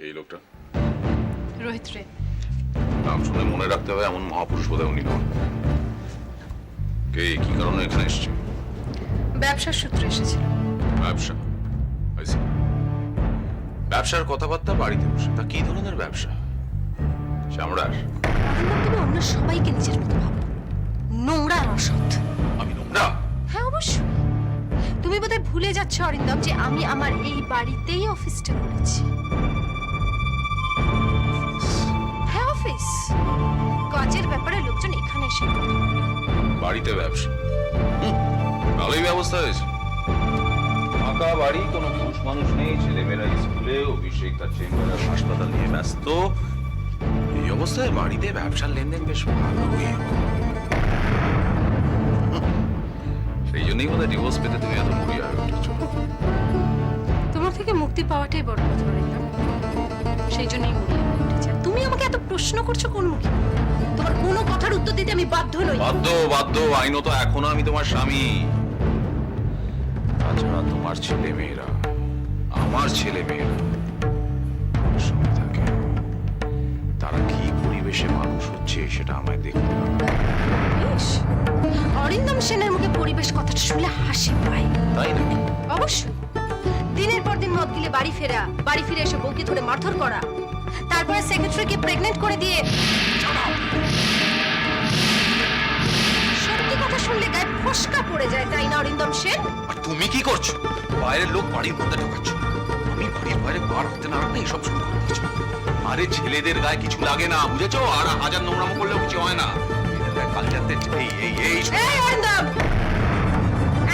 এই লোকটা রোহিত রে। নাম শুনে মনে রাখতে হবে এমন মহাপুরুষ বোধহয় উনি নন। কে, কি কারণে এখানে এসছে? ব্যবসার সূত্রে এসেছিল। ব্যবসা? I see. ব্যবসার কথাবার্তা বাড়িতে বসে। তা কি ধরনের ব্যবসা? চামড়ার? তুমি অন্য সবাইকে নিজের মতো ভাবো। নোংরা আর অসৎ। আমি নোংরা? হ্যাঁ অবশ্যই। তুমি বোধহয় ভুলে যাচ্ছ অরিন্দম যে আমি আমার এই বাড়িতেই অফিসটা করেছি। হ্যাঁ অফিস। কাজের ব্যাপারে লোকজন এখানে এসে কথা বলে। বাড়িতে ব্যবসা? ভালোই ব্যবস্থা হয়েছে। ফাঁকা বাড়ি, কোনো পুরুষ মানুষ নেই, ছেলেমেয়েরা স্কুলে, অভিষেক তার চেম্বারে, হাসপাতাল নিয়ে ব্যস্ত। এই অবস্থায় বাড়িতে ব্যবসার লেনদেন বেশ ভালোই। সেই জন্যই বোধহয় ডিভোর্স পেতে তুমি এত মরিয়া হয়ে উঠেছো। তোমার থেকে মুক্তি পাওয়াটাই বড় কথা অরিন্দম। সেই জন্যই মরিয়া হয়ে উঠেছে। তুমি আমাকে এত প্রশ্ন করছো কোন মুখে? তোমার কোনো কথার উত্তর দিতে আমি বাধ্য নই। বাধ্য আইনত এখনো আমি তোমার স্বামী। তাছাড়া তোমার ছেলে মেয়েরা, আমার ছেলে মেয়েরা সঙ্গে থাকে। তারা কি পরিবেশে মানুষ হচ্ছে সেটা আমায় দেখতে হবে। বেশ। অরিন্দম সেনের মুখে পরিবেশ কথাটা শুনলে হাসি পায়। তাই নাকি? অবশ্যই। দিনের পর দিন মদ গিলে বাড়ি ফেরা, বাড়ি ফিরে এসে বউকে ধরে মারধর করা, তারপরে সেক্রেটারিকে প্রেগনেন্ট করে দিয়ে। সত্যি কথা শুনলে গায়ে ফসকা পড়ে যায়, তাই না অরিন্দম সেন? আর তুমি কি করছো? বাইরের লোক বাড়ির মধ্যে ঢোকাচ্ছ। আমি বাড়ির বাইরে বার হতে না রাখতে এসব শুরু করে দিচ্ছ। আরে ছেলেদের গায়ে কিছু লাগে না, বুঝেছো? আর হাজার নোংরামো করলেও কিছু হয় না। এদের গায়ে কালচারতে এই অরিন্দম,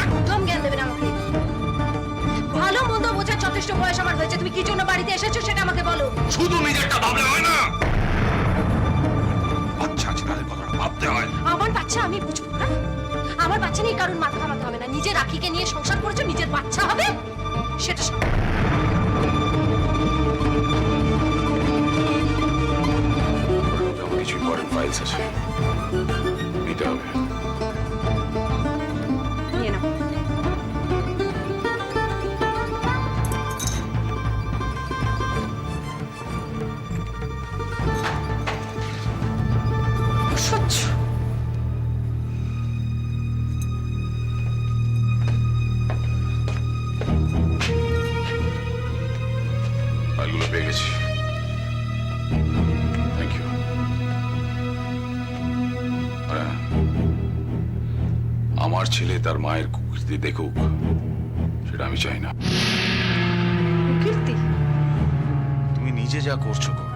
একদম জ্ঞান দেবেন আমাকে। ভালো মন্দ বোঝার যথেষ্ট বয়স আমার হয়েছে। তুমি কি জন্য বাড়িতে এসেছো সেটা আমাকে বলো। শুধু নিজেরটা ভাবলে হয় না। বাচ্চা আছে, তাদের কথাটা ভাবতে হয়। আমার বাচ্চা আমি বুঝবো না? আমার বাচ্চা নিয়ে কারণ মাথা ঘামাতে হবে না। নিজের রাখিকে নিয়ে সংসার করেছো, নিজের বাচ্চা হবে সেটা সব। কিছু ইম্পর্টেন্ট ফাইলস আছে, নিতে হবে। নিয়ে নাও। অসহ্য। ফাইলগুলো পেয়ে গেছি। Thank you. আমার ছেলে তার মায়ের কুকীর্তি দেখুক, সেটা আমি চাই না। কীর্তি, তুমি নিজে যা করছো করো,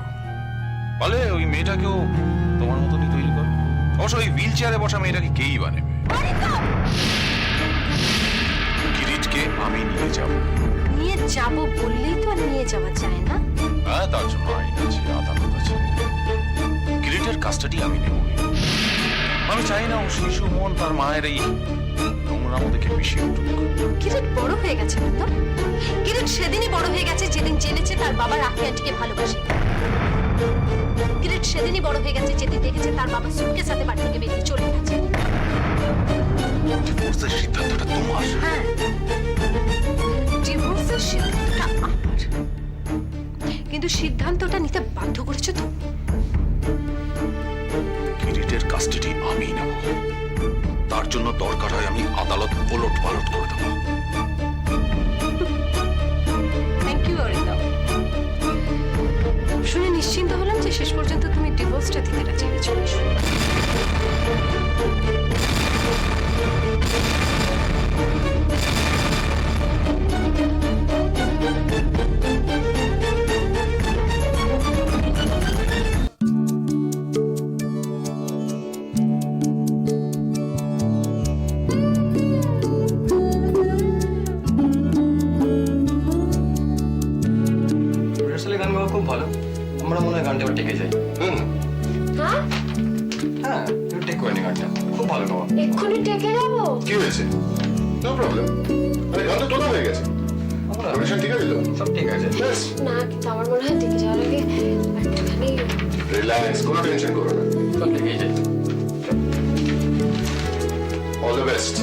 বলে ওই মেয়েটাকেও তোমার মতনই তৈরি করো। অবশ্য ওই হুইল চেয়ারে বসা মেয়েটাকে কেই বানেবে। কিরিটকে আমি নিয়ে যাব। নিয়ে যাব বললেই তো আর নিয়ে যাওয়া যায় না। হ্যাঁ, তার জন্য আইন আছে, আদালত আছে। কিরিটের কাস্টাডি আমি নেব। আমি চাই না ও শিশু মন তার মায়ের এই নোংরাম দেখে মিশিয়ে উঠুক। কিরিট বড় হয়ে গেছে না? কিরিট সেদিনই বড় হয়ে গেছে যেদিন জেনেছে তার বাবা রাখি আন্টিকে ভালোবাসে। কিরিট সেদিনই বড় হয়ে গেছে যেদিন দেখেছে তার বাবা সুটকেস সাথে বাড়ি থেকে বেরিয়ে চলে গেছে। ডিভোর্সের সিদ্ধান্তটা তোমার। হ্যাঁ, ডিভোর্সের সিদ্ধান্তটা আমার, কিন্তু সিদ্ধান্তটা নিতে বাধ্য করেছো তো। কিরিটের কাস্টাডি আমি নেব। তার জন্য দরকার হয় আমি আদালত ওলট পালট করে দেবো। Thank you Arindam. শুনে নিশ্চিন্ত হলাম যে শেষ পর্যন্ত তুমি ডিভোর্সটা দিতে রাজি হয়েছো। গান গাওয়া খুব ভালো। আমরা মনে হয় গানটা এবার টেকে যাই। হ্যাঁ হ্যাঁ, একটু টেক করে নি গানটা। খুব ভালো গাওয়া। এক্ষুনি টেকে যাবো? কি হয়েছে? No problem. আরে গান তো টোনা হয়ে গেছে। লোকেশন ঠিক আছে তো? সব ঠিক আছে। ব্যাস। না, কিন্তু আমার মনে হয় টেকে যাওয়ার আগে একটুখানি রিল্যাক্স, কোনো টেনশন করো না। সব টেকেই যাই। All the best.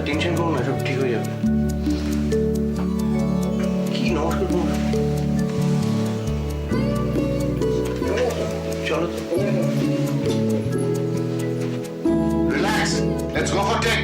টেনশন করো না, সব ঠিক হয়ে যাবে। কি নমস্কার করো না, চলো তো। Relax, let's go for take.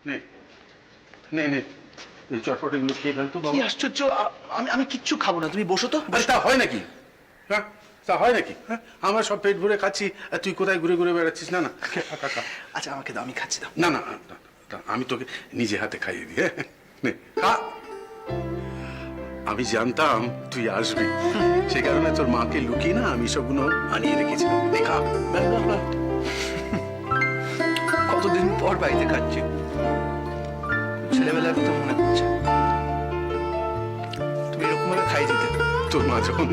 নে নে নে এই চটপটিগুলো খেয়ে ফেল তো বাবা। কি আশ্চর্য, আমি আমি কিচ্ছু খাবো না, তুমি বসো তো। আরে তা হয় নাকি? হ্যাঁ তা হয় নাকি? হ্যাঁ আমরা সব পেট ভরে খাচ্ছি আর তুই কোথায় ঘুরে ঘুরে বেড়াচ্ছিস? না না খা, খা। আচ্ছা আমাকে দাও, আমি খাচ্ছি, দাও। না না না, না, আমি তোকে নিজে হাতে খাইয়ে দিই। হ্যাঁ নে খা। আমি জানতাম তুই আসবি, সে কারণে তোর মাকে লুকিয়ে না আমি সবগুলো আনিয়ে রেখেছিলাম। দেখা কতদিন পর বাড়িতে খাচ্ছি, ছেলেবেলার কথা মনে হচ্ছে। তুমি এরকম ভাবে খাই দিতে। তোর মা যখন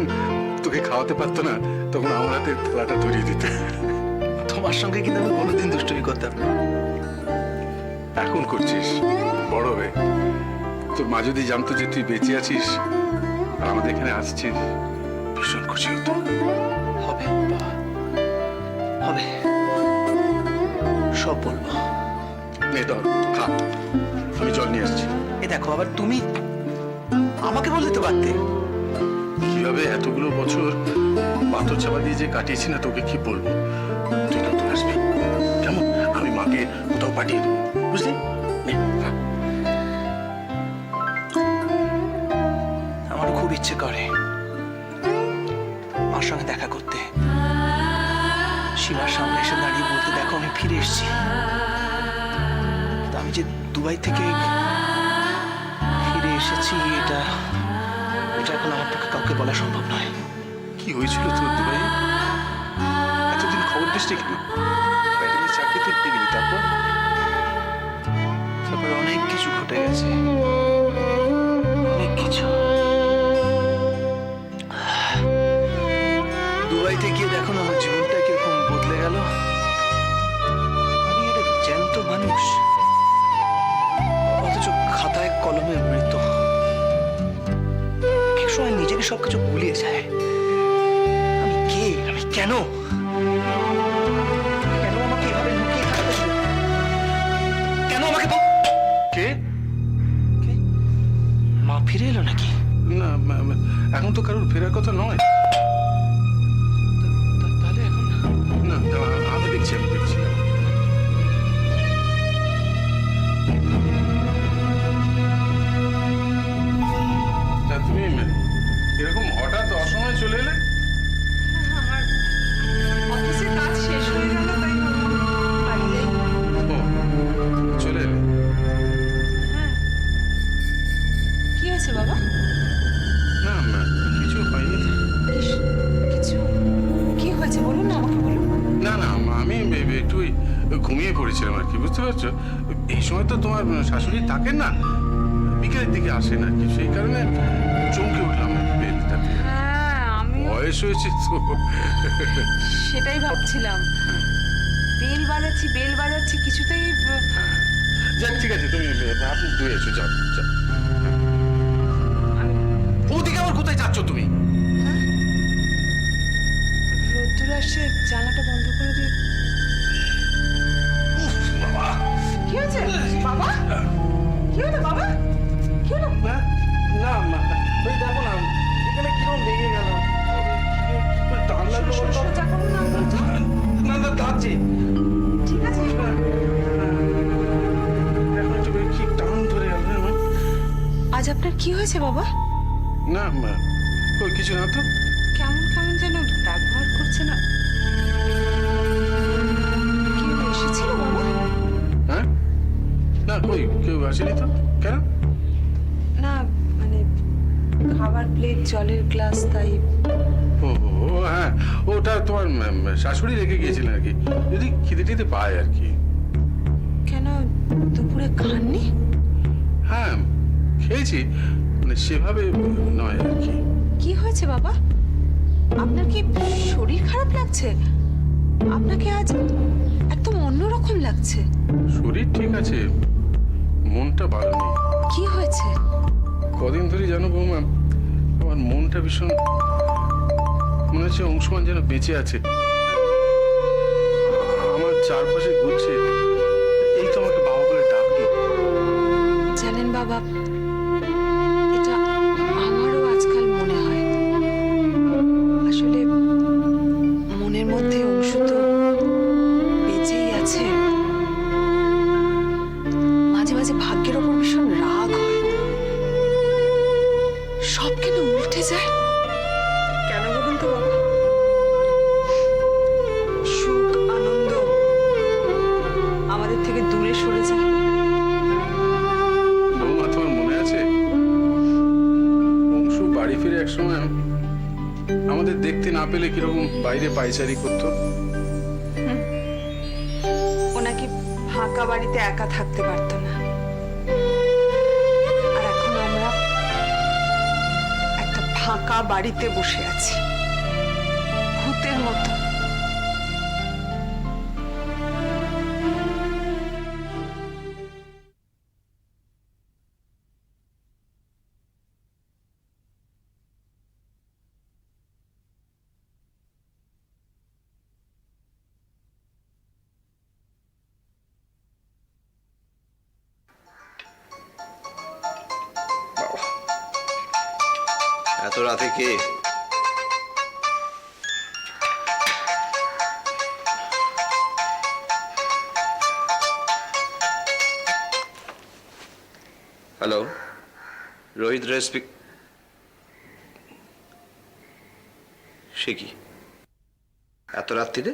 তোকে খাওয়াতে পারতো না তখন আমার হাতে থালাটা ধরিয়ে দিতে। তোমার সঙ্গে কিন্তু আমি কোনোদিন দুষ্টুমি করতাম না। এখন করছিস বড় হয়ে। তোর মা যদি জানতো যে তুই বেঁচে আছিস আর আমাদের এখানে আসছিস, ভীষণ খুশি হতো। হবে বাবা, হবে, সব বলবো। নে ধর, খা, আমি জল নিয়ে আসছি। এ দেখো, আবার তুমি আমাকে বলতে তো পারতে। কিভাবে এতগুলো বছর পাথর চাপা দিয়ে যে কাটিয়েছি না, তোকে কি বলবো। তুই নতুন আসবি কেমন, আমি মাকে কোথাও পাঠিয়ে দেবো, বুঝলি? নে, খা। আমার খুব ইচ্ছে করে মার সঙ্গে দেখা করতে, সীমার সামনে এসে দাঁড়িয়ে বলতে, দেখো আমি ফিরে এসেছি। কিন্তু আমি যে দুবাই থেকে ফিরে এসেছি, এটা এখন আমার পক্ষে কাউকে বলা সম্ভব নয়। কি হয়েছিল তোর দুবাইয়ে? এতদিন খবর দিস কেন? প্যাডেলে চাকরি তুলতে গেলি, তারপর তারপরে অনেক কিছু ঘটে গেছে, অনেক কিছু। দুবাইতে গিয়ে দেখো না আমার জীবনটা কিরকম বদলে গেল। আমি একটা জ্যান্ত মানুষ, অথচ খাতায় কলমে মৃত। এক সময় নিজেকে সবকিছু গুলিয়ে যায়। আমি কে, আমি কেন, কেন আমাকে এভাবে লুকিয়ে থাকতে হলো? কেন আমাকে কে? কে? মা ফিরে এলো নাকি? না, এখন তো কারোর ফেরার কথা নয়। তাহলে এখন না, আমি দেখছি। তা তুমি এরকম হঠাৎ অসময়ে চলে এলে? আমার অফিসের কাজ শেষ হয়ে গেল, তাই বাড়ি যাই। ও, চলে এলে? হ্যাঁ, কি হয়েছে বাবা? না, কিছু হয়নি। কিছু কি হয়েছে বলুন না, আমাকে বলুন। না, আমি একটু ঘুমিয়ে পড়েছিলাম আর কি, বুঝতে পারছো? এই সময় তো তোমার শাশুড়ি থাকেন না, বিকেলের দিকে আসেন আর কি, সেই কারণে চমকে উঠলাম বেলটা দিয়ে। হ্যাঁ, আমি বয়স হয়েছে তো। সেটাই ভাবছিলাম। বেল বাজাচ্ছি কিছুতেই। যাক, ঠিক আছে, তুমি আপনি ধুয়ে এসো, যাও। আমি ওদিকে আবার কোথায় যাচ্ছ তুমি? রোদ্দুর আসছে, জানলাটা বন্ধ করে দিয়ে। উফ, বাবা! কি হয়েছে বাবা? কি হলো বাবা? কি হলো? না, ওই দেখো না, এখানে কিরকম লেগে গেল। টান লাগলো বলতো? সোজা করুন না বলতো। না, দাঁড়ছে। ঠিক আছে। এখন একটু কি টান ধরে গেল। আজ আপনার কি হয়েছে বাবা? না, ওই কিছু না তো। কেমন কেমন যেন ব্যবহার করছে না। কেউ এসেছিল বাবা? হ্যাঁ, না, কই কেউ আসেনি তো। কেন? না, মানে খাবার প্লেট, জলের গ্লাস, তাই। ও হ্যাঁ, ওটা তোমার শাশুড়ি রেখে গিয়েছিলেন আর কি, যদি খিদে টিদে পায় আর কি। কেন দুপুরে খাননি? হ্যাঁ, খেয়েছি, মানে সেভাবে নয় আর কি। কি হয়েছে বাবা? আপনার কি শরীর খারাপ লাগছে? আপনাকে আজ একদম অন্যরকম লাগছে। শরীর ঠিক আছে, মনটা ভালো নেই। কি হয়েছে? কদিন ধরে জানো বৌমা, আমার মনটা ভীষণ, মনে হচ্ছে অংশমান যেন বেঁচে আছে, আমার চারপাশে ঘুরছে। এই তো আমাকে বাবা বলে ডাকলো। জানেন বাবা, এটা আমারও আজকাল মনে হয়। আসলে মনের মধ্যে অংশ তো বেঁচেই আছে। মাঝে মাঝে ভাগ্যের ওপর ভীষণ রাগ হয়। সব কেন উল্টে যায়? কেন বলুন তো বাবা? সুখ, আনন্দ আমাদের থেকে দূরে সরে যায়। বৌমা, তোমার মনে আছে অংশু বাড়ি ফিরে একসময় আমাদের দেখতে না পেলে কিরকম বাইরে পায়চারি করতো? ও নাকি ফাঁকা বাড়িতে একা থাকতে পারতো না। আর এখন আমরা একটা ফাঁকা বাড়িতে বসে আছি, ভূতের মতো। এত রাতে কে? হ্যালো, রোহিত রে সে কি এত রাত্রিরে?